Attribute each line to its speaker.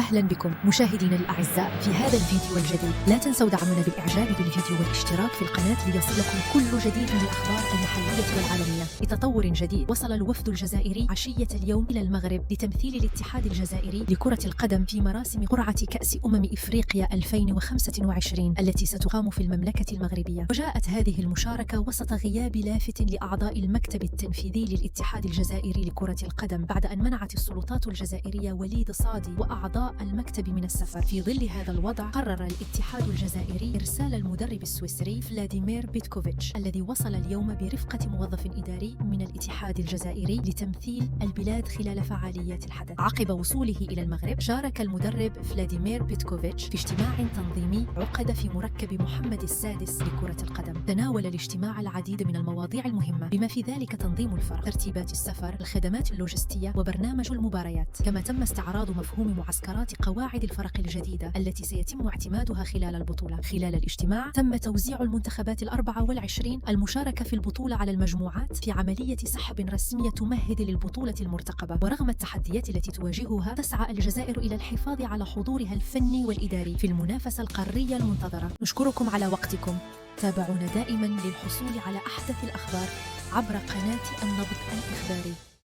Speaker 1: أهلا بكم مشاهدينا الأعزاء في هذا الفيديو الجديد. لا تنسوا دعمنا بالإعجاب بالفيديو والاشتراك في القناة ليصلكم كل جديد من الأخبار المحلية والعالمية. بتطور جديد، وصل الوفد الجزائري عشية اليوم إلى المغرب لتمثيل الاتحاد الجزائري لكرة القدم في مراسم قرعة كأس إفريقيا 2025 التي ستقام في المملكة المغربية. وجاءت هذه المشاركة وسط غياب لافت لأعضاء المكتب التنفيذي للاتحاد الجزائري لكرة القدم بعد أن منعت السلطات الجزائرية وليد صادي وأعضاء المكتب من السفر. في ظل هذا الوضع قرر الاتحاد الجزائري إرسال المدرب السويسري فلاديمير بيتكوفيتش الذي وصل اليوم برفقة موظف إداري من الاتحاد الجزائري لتمثيل البلاد خلال فعاليات الحدث. عقب وصوله إلى المغرب شارك المدرب فلاديمير بيتكوفيتش في اجتماع تنظيمي عقد في مركب محمد السادس لكرة القدم. تناول الاجتماع العديد من المواضيع المهمة بما في ذلك تنظيم الفرق، ترتيبات السفر، الخدمات اللوجستية وبرنامج المباريات. كما تم استعراض مفهوم معسكرات قواعد الفرق الجديدة التي سيتم اعتمادها خلال البطولة. خلال الاجتماع تم توزيع المنتخبات 24 المشاركة في البطولة على المجموعات في عملية سحب رسمية تمهد للبطولة المرتقبة. ورغم التحديات التي تواجهها تسعى الجزائر إلى الحفاظ على حضورها الفني والإداري في المنافسة القارية المنتظرة. نشكركم على وقتكم. تابعونا دائما للحصول على أحدث الأخبار عبر قناة النبض الإخباري.